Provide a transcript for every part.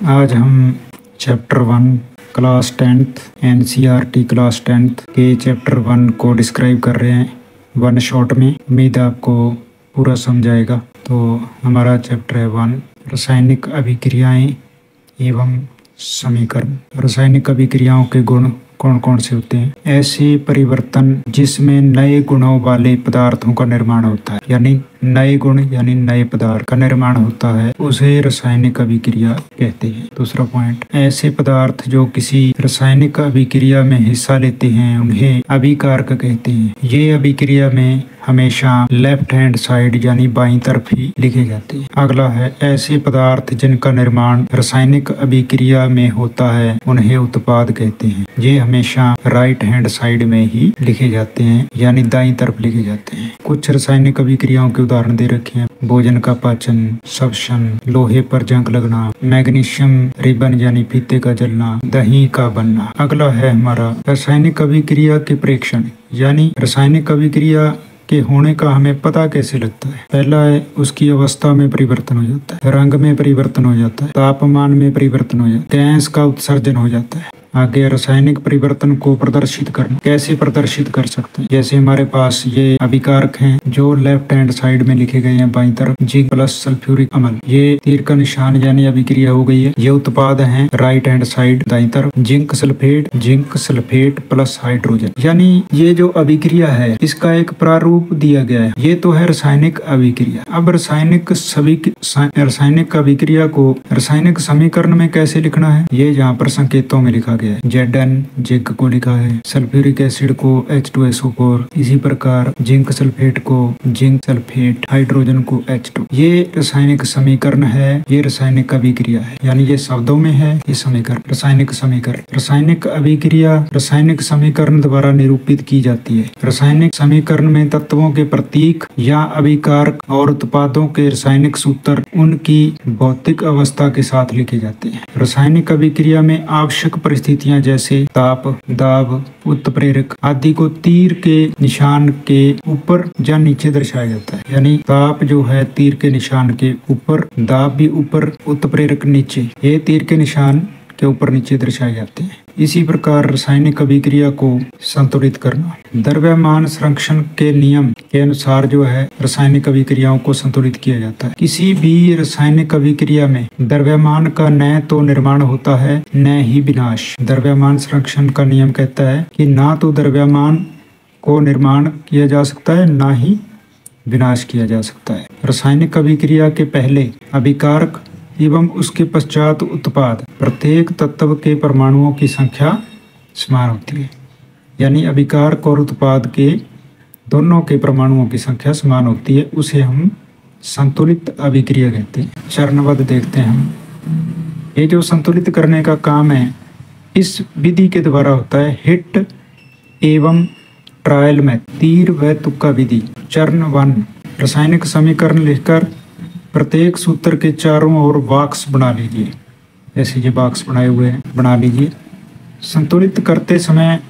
आज हम chapter 1 class 10th NCERT class 10th के चैप्टर 1 को डिस्क्राइब कर रहे हैं वन शॉट में। उम्मीद आपको पूरा समझाएगा। तो हमारा चैप्टर है 1 रासायनिक अभिक्रियाएं एवं समीकरण। रासायनिक अभिक्रियाओं के गुण कौन कौन से होते हैं? ऐसे परिवर्तन जिसमें नए गुणों वाले पदार्थों का निर्माण होता है, यानी नए गुण यानी नए पदार्थ का निर्माण होता है, उसे रासायनिक अभिक्रिया कहते हैं। दूसरा पॉइंट, ऐसे पदार्थ जो किसी रासायनिक अभिक्रिया में हिस्सा लेते हैं उन्हें अभिकारक कहते हैं। ये अभिक्रिया में हमेशा लेफ्ट हैंड साइड यानी बाईं तरफ ही लिखे जाते हैं। अगला है, ऐसे पदार्थ जिनका निर्माण रासायनिक अभिक्रिया में होता है उन्हें उत्पाद कहते हैं। ये हमेशा राइट हैंड साइड में ही लिखे जाते हैं, यानी दाईं तरफ लिखे जाते हैं। कुछ रासायनिक अभिक्रियाओं के उदाहरण दे रखे हैं। भोजन का पाचन, श्वसन, लोहे पर जंग लगना, मैग्नीशियम रिबन यानी फीते का जलना, दही का बनना। अगला है हमारा रासायनिक अभिक्रिया के प्रेक्षण, यानी रासायनिक अभिक्रिया के होने का हमें पता कैसे लगता है? पहला है, उसकी अवस्था में परिवर्तन हो जाता है, रंग में परिवर्तन हो जाता है, तापमान में परिवर्तन हो जाता है, गैस का उत्सर्जन हो जाता है। आगे रासायनिक परिवर्तन को प्रदर्शित करना, कैसे प्रदर्शित कर सकते हैं? जैसे हमारे पास ये अभिकारक हैं जो लेफ्ट हैंड साइड में लिखे गए हैं बाईं तरफ, जिंक प्लस सल्फ्यूरिक अम्ल, ये तीर का निशान यानी अभिक्रिया हो गई है। ये उत्पाद हैं राइट हैंड साइड दाईं तरफ, जिंक सल्फेट प्लस हाइड्रोजन, यानी ये जो अभिक्रिया है इसका एक प्रारूप दिया गया है। ये तो है रासायनिक अभिक्रिया। अब रासायनिक अभिक्रिया को रासायनिक समीकरण में कैसे लिखना है? ये यहाँ पर संकेतों में लिखा गया है। Zn जिंक को लिखा है, सल्फ्यूरिक एसिड को H2SO4, इसी प्रकार जिंक सल्फेट को जिंक सल्फेट, हाइड्रोजन को H2। ये रासायनिक समीकरण है, ये रासायनिक अभिक्रिया है, यानी ये शब्दों में है ये समीकरण, रासायनिक समीकरण। रासायनिक अभिक्रिया रासायनिक समीकरण द्वारा निरूपित की जाती है। रासायनिक समीकरण में तत्वों के प्रतीक या अभिकारक और उत्पादों के रासायनिक सूत्र उनकी भौतिक अवस्था के साथ लिखे जाते हैं। रासायनिक अभिक्रिया में आवश्यक परिस्थितियां जैसे ताप, दाब, उत्प्रेरक आदि को तीर के निशान के ऊपर या नीचे दर्शाया जाता है, यानी ताप जो है तीर के निशान के ऊपर, दाब भी ऊपर, उत्प्रेरक नीचे, ये तीर के निशान के ऊपर नीचे दर्शाए जाते हैं। इसी प्रकार रासायनिक अभिक्रिया को संतुलित करना, द्रव्यमान संरक्षण के नियम के अनुसार जो है रासायनिक अभिक्रियाओं को संतुलित किया जाता है। किसी भी रासायनिक अभिक्रिया में द्रव्यमान का न तो निर्माण होता है न ही विनाश। द्रव्यमान संरक्षण का नियम कहता है कि ना तो द्रव्यमान को निर्माण किया जा सकता है ना ही विनाश किया जा सकता है। रासायनिक अभिक्रिया के पहले अभिकारक एवं उसके पश्चात उत्पाद, प्रत्येक तत्व के परमाणुओं की संख्या समान होती है, यानी अभिकारक और उत्पाद के दोनों के परमाणुओं की संख्या समान होती है, उसे हम संतुलित अभिक्रिया कहते हैं। चरणबद्ध देखते हैं हम। ये जो संतुलित करने का काम है इस विधि के द्वारा होता है, हिट एवं ट्रायल में तीर व तुक्का विधि। चरण 1, रासायनिक समीकरण लिखकर प्रत्येक सूत्र के चारों ओर बॉक्स बना लीजिए। जैसे ये बॉक्स बनाए हुए हैं, बना लीजिए। संतुलित करते समय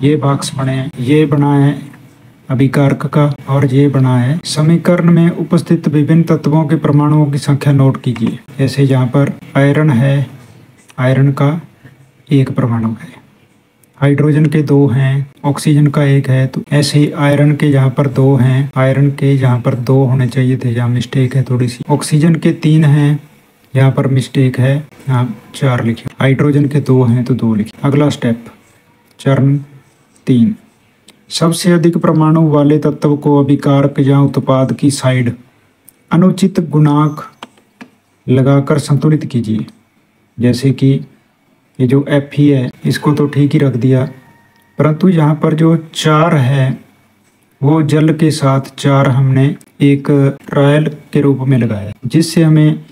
ये बॉक्स बने, ये बना है अभिकारक का और ये बना है समीकरण में उपस्थित विभिन्न तत्वों के परमाणुओं की संख्या नोट कीजिए। जैसे यहाँ पर आयरन है, आयरन का 1 परमाणु है, हाइड्रोजन के 2 हैं, ऑक्सीजन का 1 है, तो ऐसे ही आयरन के यहाँ पर 2 हैं, आयरन के यहाँ पर 2 होने चाहिए थे, यहाँ मिस्टेक है थोड़ी सी। ऑक्सीजन के 3 हैं, यहाँ पर मिस्टेक है, यहाँ 4 लिखे। हाइड्रोजन के 2 हैं तो 2 लिखे। अगला स्टेप, चरण 3, सबसे अधिक परमाणु वाले तत्व को अभिकारक या उत्पाद की साइड अनुचित गुणांक लगाकर संतुलित कीजिए। जैसे कि ये जो Fe है इसको तो ठीक ही रख दिया, परंतु यहाँ पर जो 4 है वो जल के साथ 4 हमने एक ट्रायल के रूप में लगाया, जिससे हमें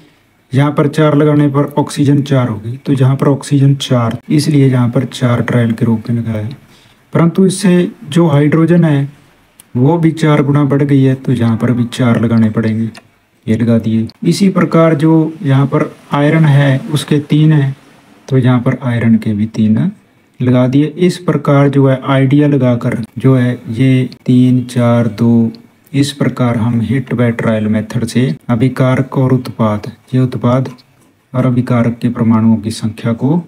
यहाँ पर 4 लगाने पर ऑक्सीजन 4 होगी, तो यहाँ पर ऑक्सीजन 4, इसलिए यहाँ पर 4 ट्रायल के रूप में लगाया है। परंतु इससे जो हाइड्रोजन है वो भी 4 गुना बढ़ गई है, तो यहाँ पर भी 4 लगाने पड़ेंगे, ये लगा दिए। इसी प्रकार जो यहाँ पर आयरन है उसके 3 हैं, तो यहाँ पर आयरन के भी 3 लगा दिए। इस प्रकार जो है आइडिया लगाकर जो है ये 3, 4, 2, इस प्रकार हम हिट व ट्रायल मेथड से अभिकारक और उत्पाद, ये उत्पाद और अभिकारक के परमाणुओं की संख्या को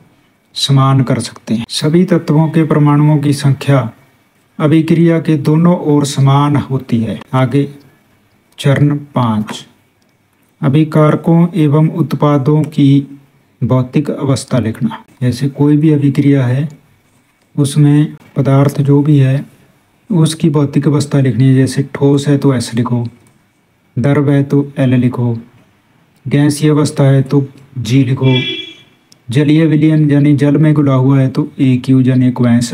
समान कर सकते हैं। सभी तत्वों के परमाणुओं की संख्या अभिक्रिया के दोनों ओर समान होती है। आगे चरण 5, अभिकारकों एवं उत्पादों की भौतिक अवस्था लिखना। जैसे कोई भी अभिक्रिया है उसमें पदार्थ जो भी है उसकी भौतिक अवस्था लिखनी है। जैसे ठोस है तो S लिखो, द्रव है तो L लिखो, गैसीय अवस्था है तो G लिखो, जलीय विलयन यानी जल में घुला हुआ है तो AQ यानी एक्वैंस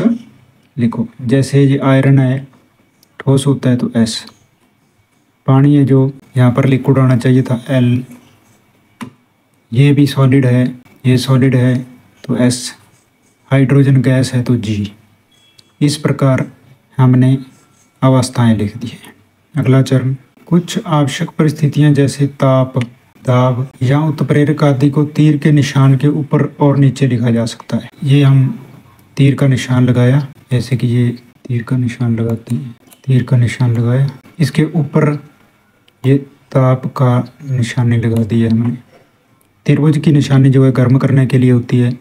लिखो। जैसे ये आयरन है ठोस होता है तो S, पानी है जो यहाँ पर लिक्विड आना चाहिए था L, ये भी सॉलिड है, ये सॉलिड है तो S, हाइड्रोजन गैस है तो G। इस प्रकार हमने अवस्थाएं लिख दी है। अगला चरण, कुछ आवश्यक परिस्थितियां जैसे ताप, दाब या उत्प्रेरक आदि को तीर के निशान के ऊपर और नीचे लिखा जा सकता है। ये हम तीर का निशान लगाया, जैसे कि ये तीर का निशान लगाते हैं, तीर का निशान लगाया, इसके ऊपर ये ताप का निशानी लगा दी है हमने। त्रिभुज की निशानी जो है गर्म करने के लिए होती है।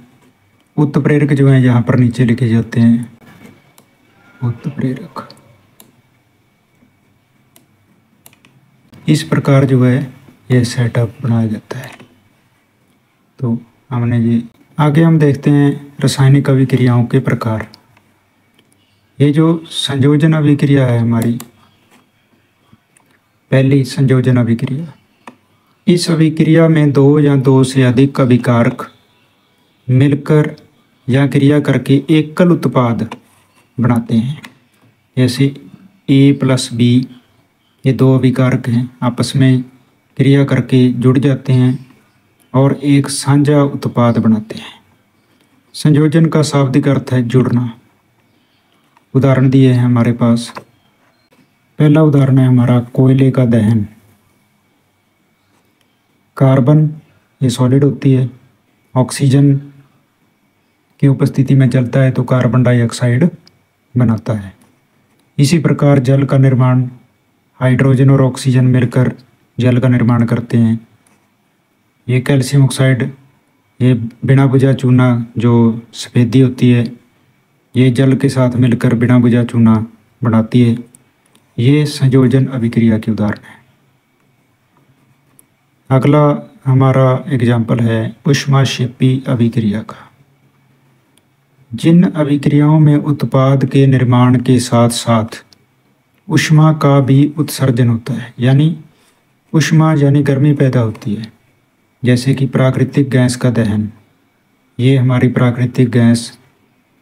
उत्प्रेरक जो है यहाँ पर नीचे लिखे जाते हैं, उत्प्रेरक। इस प्रकार जो है ये सेटअप बनाया जाता है। तो हमने ये आगे हम देखते हैं रासायनिक अभिक्रियाओं के प्रकार। ये जो संयोजन अभिक्रिया है हमारी, पहली संयोजन अभिक्रिया, इस अभिक्रिया में दो या दो से अधिक अभिकारक मिलकर या क्रिया करके एकल उत्पाद बनाते हैं। जैसे A+B, ये दो अभिकारक हैं, आपस में क्रिया करके जुड़ जाते हैं और एक साझा उत्पाद बनाते हैं। संयोजन का शाब्दिक अर्थ है जुड़ना। उदाहरण दिए हैं हमारे पास। पहला उदाहरण है हमारा कोयले का दहन। कार्बन ये सॉलिड होती है, ऑक्सीजन की उपस्थिति में जलता है तो कार्बन डाइऑक्साइड बनाता है। इसी प्रकार जल का निर्माण, हाइड्रोजन और ऑक्सीजन मिलकर जल का निर्माण करते हैं। ये कैल्शियम ऑक्साइड, ये बिना बुझा चूना जो सफ़ेदी होती है, ये जल के साथ मिलकर बिना बुझा चूना बनाती है। ये संयोजन अभिक्रिया के उदाहरण है। अगला हमारा एग्जाम्पल है ऊष्माक्षेपी अभिक्रिया का। जिन अभिक्रियाओं में उत्पाद के निर्माण के साथ साथ ऊष्मा का भी उत्सर्जन होता है, यानी ऊष्मा यानी गर्मी पैदा होती है। जैसे कि प्राकृतिक गैस का दहन, ये हमारी प्राकृतिक गैस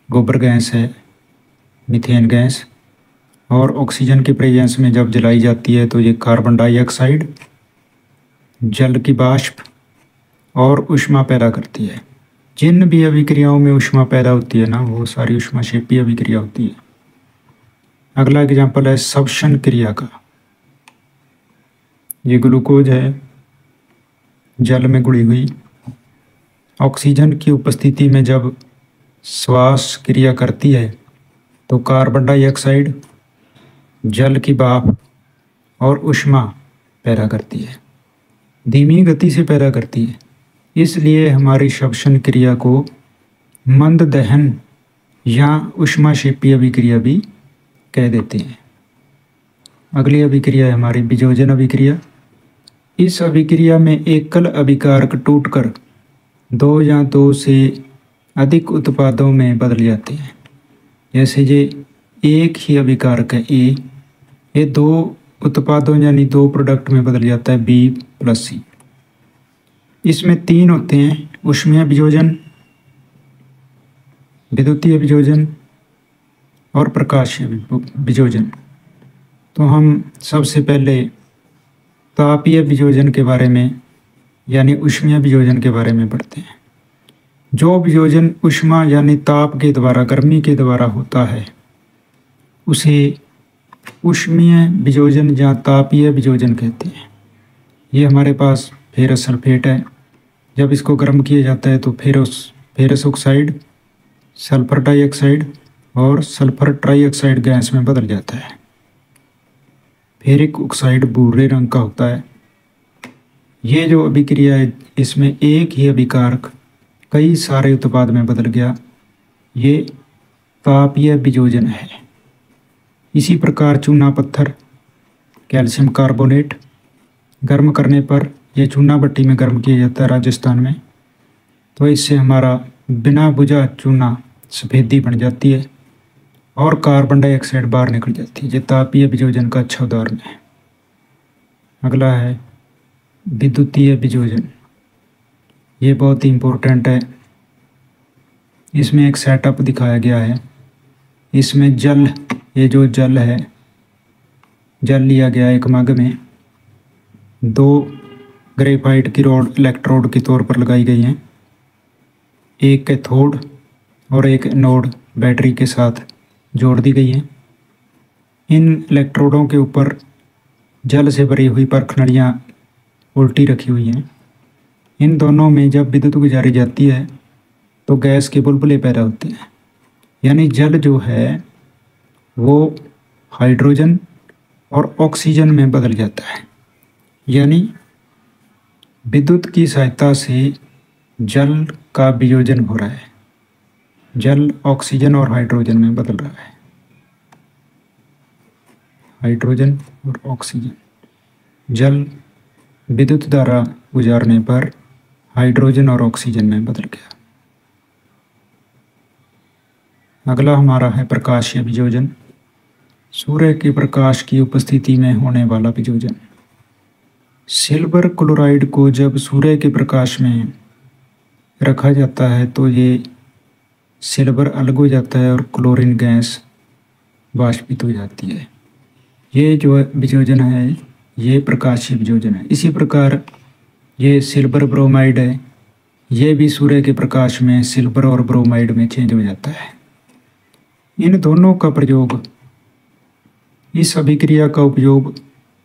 गोबर गैस है, मीथेन गैस, और ऑक्सीजन के प्रेजेंस में जब जलाई जाती है तो ये कार्बन डाइऑक्साइड, जल की वाष्प और ऊष्मा पैदा करती है। जिन भी अभिक्रियाओं में ऊष्मा पैदा होती है ना, वो सारी ऊष्माक्षेपी अभिक्रिया होती है। अगला एग्जाम्पल है श्वसन क्रिया का। ये ग्लूकोज है जल में घुली हुई, ऑक्सीजन की उपस्थिति में जब श्वास क्रिया करती है तो कार्बन डाइऑक्साइड, जल की भाप और ऊष्मा पैदा करती है, धीमी गति से पैदा करती है। इसलिए हमारी श्वसन क्रिया को मंद दहन या ऊष्माक्षेपी अभिक्रिया भी कह देते हैं। अगली अभिक्रिया है हमारी वियोजन अभिक्रिया। इस अभिक्रिया में एकल अभिकारक टूटकर दो या दो से अधिक उत्पादों में बदल जाते हैं। जैसे ये एक ही अभिकारक है A, ये दो उत्पादों यानी दो प्रोडक्ट में बदल जाता है B+C। इसमें तीन होते हैं, ऊष्मीय वियोजन, विद्युतीय वियोजन और प्रकाशीय वियोजन। तो हम सबसे पहले तापीय वियोजन के बारे में यानी ऊष्मीय वियोजन के बारे में पढ़ते हैं। जो वियोजन ऊष्मा यानी ताप के द्वारा, गर्मी के द्वारा होता है उसे ऊष्मीय वियोजन या तापीय वियोजन कहते हैं। ये हमारे पास फेरस सल्फेट है, जब इसको गर्म किया जाता है तो फेरस ऑक्साइड, सल्फर डाइऑक्साइड और सल्फर ट्राइऑक्साइड गैस में बदल जाता है। फेरिक ऑक्साइड भूरे रंग का होता है। ये जो अभिक्रिया है इसमें एक ही अभिकारक कई सारे उत्पाद में बदल गया, ये तापीय वियोजन है। इसी प्रकार चूना पत्थर, कैल्शियम कार्बोनेट गर्म करने पर, यह चूना भट्टी में गर्म किया जाता है राजस्थान में, तो इससे हमारा बिना बुझा चूना सफ़ेदी बन जाती है और कार्बन डाइऑक्साइड बाहर निकल जाती है। ये तापीय वियोजन का अच्छा उदाहरण है। अगला है विद्युतीय वियोजन। ये बहुत ही इम्पोर्टेंट है। इसमें एक सेटअप दिखाया गया है। इसमें जल, ये जो जल है, जल लिया गया एक मग में, 2 ग्रेफाइट की रॉड इलेक्ट्रोड के तौर पर लगाई गई हैं, एक कैथोड और एक एनोड बैटरी के साथ जोड़ दी गई है। इन इलेक्ट्रोडों के ऊपर जल से भरी हुई परखनड़ियाँ उल्टी रखी हुई हैं। इन दोनों में जब विद्युत गुजारी जाती है तो गैस के बुलबुले पैदा होते हैं, यानी जल जो है वो हाइड्रोजन और ऑक्सीजन में बदल जाता है। यानी विद्युत की सहायता से जल का वियोजन हो रहा है, जल ऑक्सीजन और हाइड्रोजन में बदल रहा है। हाइड्रोजन और ऑक्सीजन, जल विद्युत द्वारा गुजारने पर हाइड्रोजन और ऑक्सीजन में बदल गया। अगला हमारा है प्रकाशीय वियोजन। सूर्य के प्रकाश की उपस्थिति में होने वाला वियोजन। सिल्वर क्लोराइड को जब सूर्य के प्रकाश में रखा जाता है तो ये सिल्वर अलग हो जाता है और क्लोरीन गैस वाष्पित हो जाती है। ये जो वियोजन है ये प्रकाशीय वियोजन है। इसी प्रकार ये सिल्वर ब्रोमाइड है, ये भी सूर्य के प्रकाश में सिल्वर और ब्रोमाइड में चेंज हो जाता है। इन दोनों का प्रयोग, इस अभिक्रिया का उपयोग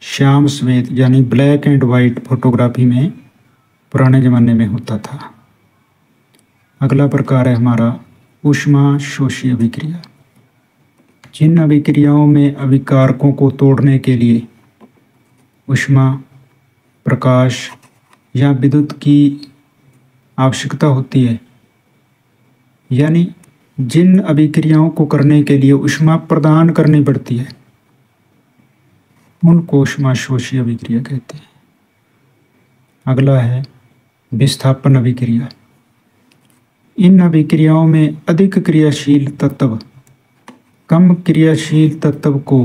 श्याम श्वेत यानी ब्लैक एंड वाइट फोटोग्राफी में पुराने ज़माने में होता था। अगला प्रकार है हमारा ऊष्मा शोषी अभिक्रिया। जिन अभिक्रियाओं में अभिकारकों को तोड़ने के लिए ऊष्मा, प्रकाश या विद्युत की आवश्यकता होती है, यानी जिन अभिक्रियाओं को करने के लिए ऊष्मा प्रदान करनी पड़ती है, उनको ऊष्मा शोषी अभिक्रिया कहते हैं। अगला है विस्थापन अभिक्रिया। इन अभिक्रियाओं में अधिक क्रियाशील तत्व कम क्रियाशील तत्व को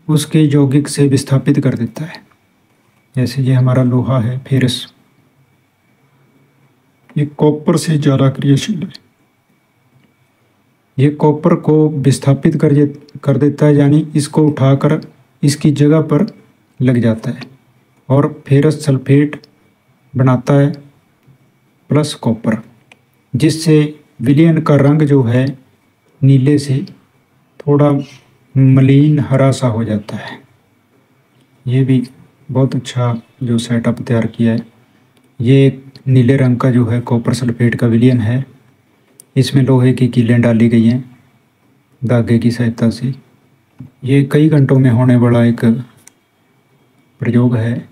उसके यौगिक से विस्थापित कर देता है। जैसे ये हमारा लोहा है, फेरस, ये कॉपर से ज़्यादा क्रियाशील है। ये कॉपर को विस्थापित कर देता है, यानी इसको उठाकर इसकी जगह पर लग जाता है और फेरस सल्फेट बनाता है प्लस कॉपर, जिससे विलयन का रंग जो है नीले से थोड़ा मलिन हरा सा हो जाता है। ये भी बहुत अच्छा जो सेटअप तैयार किया है। ये नीले रंग का जो है कॉपर सल्फेट का विलयन है। इसमें लोहे की कीलें डाली गई हैं धागे की सहायता से। ये कई घंटों में होने वाला एक प्रयोग है।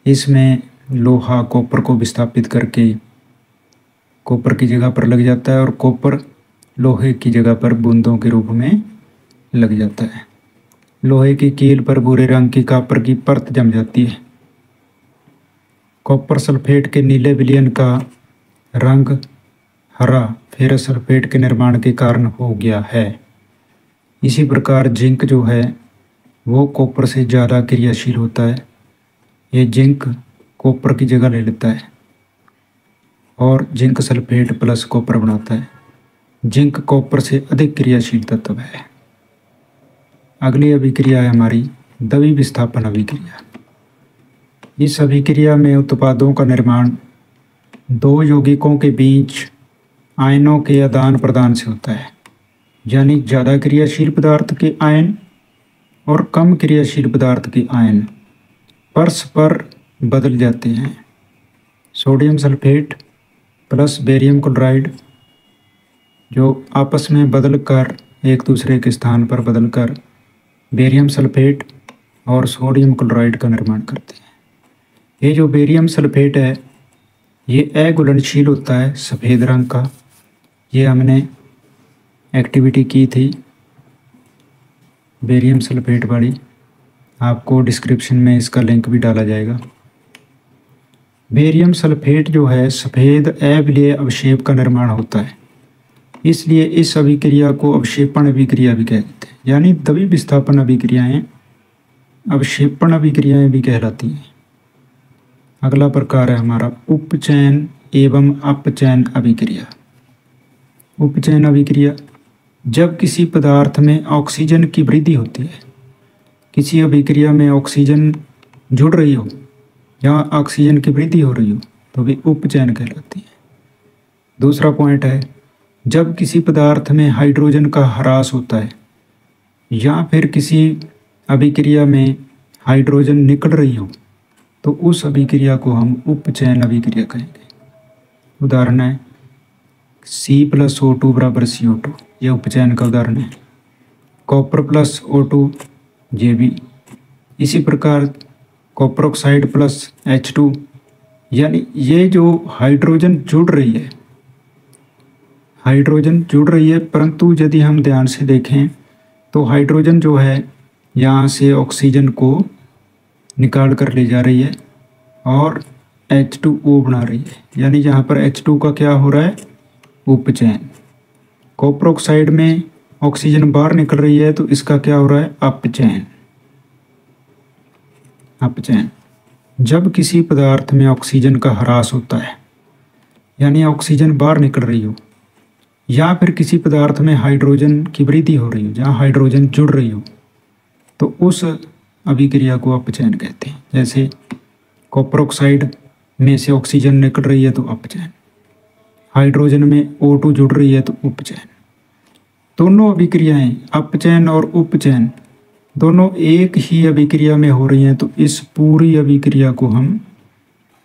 इसमें लोहा कॉपर को विस्थापित करके कॉपर की जगह पर लग जाता है और कॉपर लोहे की जगह पर बूंदों के रूप में लग जाता है। लोहे की कील पर भूरे रंग की कॉपर की परत जम जाती है। कॉपर सल्फेट के नीले विलयन का रंग हरा फेरस सल्फेट के निर्माण के कारण हो गया है। इसी प्रकार जिंक जो है वो कॉपर से ज़्यादा क्रियाशील होता है। ये जिंक कॉपर की जगह ले लेता है और जिंक सल्फेट प्लस कॉपर बनाता है। जिंक कॉपर से अधिक क्रियाशील तत्व है। अगली अभिक्रिया है हमारी द्वि विस्थापन अभिक्रिया। इस अभिक्रिया में उत्पादों का निर्माण दो यौगिकों के बीच आयनों के आदान प्रदान से होता है, यानी ज़्यादा क्रियाशील पदार्थ के आयन और कम क्रियाशील पदार्थ के आयन परस्पर बदल जाते हैं। Sodium sulphate plus barium chloride जो आपस में बदलकर एक दूसरे के स्थान पर बदलकर बेरियम सल्फेट और सोडियम क्लोराइड का निर्माण करते हैं। ये जो बेरियम सल्फेट है ये अघुलनशील होता है, सफ़ेद रंग का। ये हमने एक्टिविटी की थी बेरियम सल्फेट वाली, आपको डिस्क्रिप्शन में इसका लिंक भी डाला जाएगा। बेरियम सल्फेट जो है सफ़ेद अविलेय अवक्षेप का निर्माण होता है, इसलिए इस अभिक्रिया को अवक्षेपण अभिक्रिया भी कहते हैं, यानी द्रव्य विस्थापन अभिक्रियाएं अवक्षेपण अभिक्रियाएं भी कहलाती हैं। अगला प्रकार है हमारा उपचयन एवं अपचयन अभिक्रिया। उपचयन अभिक्रिया, जब किसी पदार्थ में ऑक्सीजन की वृद्धि होती है, किसी अभिक्रिया में ऑक्सीजन जुड़ रही हो या ऑक्सीजन की वृद्धि हो रही हो तो भी उपचयन कहलाती है। दूसरा पॉइंट है जब किसी पदार्थ में हाइड्रोजन का ह्रास होता है या फिर किसी अभिक्रिया में हाइड्रोजन निकल रही हो तो उस अभिक्रिया को हम उपचयन अभिक्रिया कहेंगे। उदाहरण है C+O2 बराबर CO2, ये उपचयन का उदाहरण है। कॉपर प्लस O2 ये भी इसी प्रकार, कॉपर ऑक्साइड प्लस H2, यानी ये जो हाइड्रोजन जुड़ रही है, परंतु यदि हम ध्यान से देखें तो हाइड्रोजन जो है यहाँ से ऑक्सीजन को निकाल कर ले जा रही है और H2O बना रही है, यानी यहाँ पर H2 का क्या हो रहा है, उपचयन। कॉपर ऑक्साइड में ऑक्सीजन बाहर निकल रही है तो इसका क्या हो रहा है, अपचयन। जब किसी पदार्थ में ऑक्सीजन का ह्रास होता है यानी ऑक्सीजन बाहर निकल रही हो, या फिर किसी पदार्थ में हाइड्रोजन की वृद्धि हो रही हो, जहाँ हाइड्रोजन जुड़ रही हो, तो उस अभिक्रिया को अपचयन कहते हैं। जैसे कॉपर ऑक्साइड में से ऑक्सीजन निकल रही है तो अपचयन, हाइड्रोजन में O2 जुड़ रही है तो उपचयन। दोनों अभिक्रियाएं अपचयन और उपचयन दोनों एक ही अभिक्रिया में हो रही हैं तो इस पूरी अभिक्रिया को हम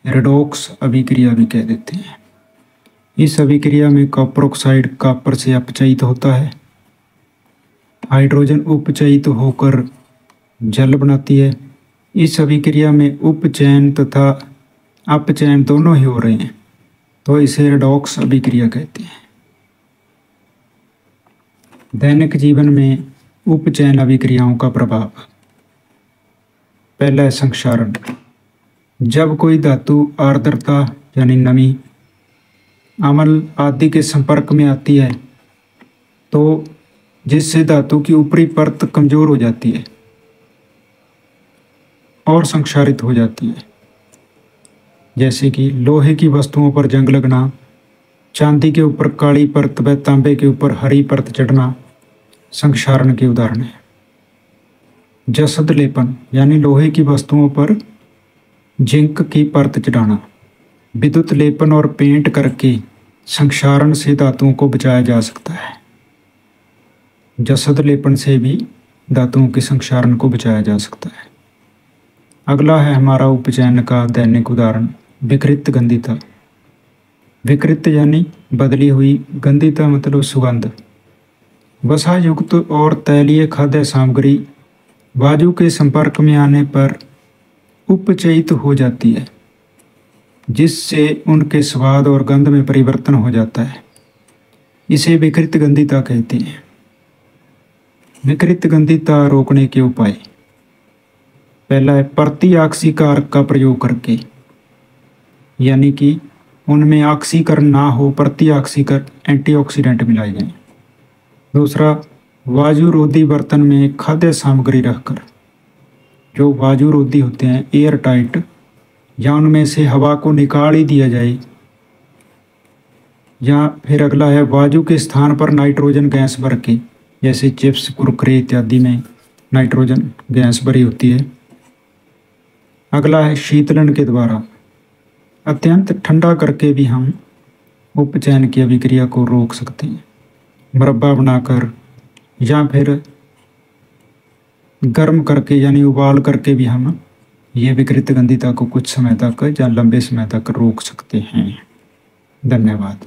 रेडॉक्स अभिक्रिया भी कह देते हैं। इस अभिक्रिया में कॉपर ऑक्साइड कॉपर से अपचयित होता है, हाइड्रोजन उपचयित होकर जल बनाती है। इस अभिक्रिया में उपचयन तथा अपचयन दोनों ही हो रहे हैं तो इसे रेडॉक्स अभिक्रिया कहते हैं। दैनिक जीवन में उपचयन अभिक्रियाओं का प्रभाव। पहला है संक्षारण। जब कोई धातु आर्द्रता यानी नमी, अम्ल आदि के संपर्क में आती है तो जिससे धातु की ऊपरी परत कमजोर हो जाती है और संक्षारित हो जाती है। जैसे कि लोहे की वस्तुओं पर जंग लगना, चांदी के ऊपर काली परत व तांबे के ऊपर हरी परत चढ़ना संक्षारण के उदाहरण है। जसद लेपन यानी लोहे की वस्तुओं पर जिंक की परत चढ़ाना, विद्युत लेपन और पेंट करके संक्षारण से धातुओं को बचाया जा सकता है। जसद लेपन से भी धातुओं के संक्षारण को बचाया जा सकता है। अगला है हमारा उपचयन का दैनिक उदाहरण विकृत गंधिता। विकृत यानी बदली हुई, गंधिता मतलब सुगंध। वसा युक्त और तैलीय खाद्य सामग्री वायु के संपर्क में आने पर उपचयित हो जाती है, जिससे उनके स्वाद और गंध में परिवर्तन हो जाता है। इसे विकृत गंधिता कहते हैं। विकृत गंधिता रोकने के उपाय। पहला है प्रतिऑक्सीकारक का प्रयोग करके, यानी कि उनमें ऑक्सीकरण ना हो, प्रतिऑक्सीकर एंटीऑक्सीडेंट मिलाए जाएं। दूसरा, वायुरोधी बर्तन में खाद्य सामग्री रखकर, जो वायुरोधी होते हैं एयर टाइट, या उनमें से हवा को निकाल ही दिया जाए। या फिर अगला है वायु के स्थान पर नाइट्रोजन गैस भर के, जैसे चिप्स कुरकुरे इत्यादि में नाइट्रोजन गैस भरी होती है। अगला है शीतलन के द्वारा, अत्यंत ठंडा करके भी हम उपचयन की अभिक्रिया को रोक सकते हैं। मुरब्बा बनाकर या फिर गर्म करके यानी उबाल करके भी हम ये विकृत गंधिता को कुछ समय तक या लंबे समय तक रोक सकते हैं। धन्यवाद।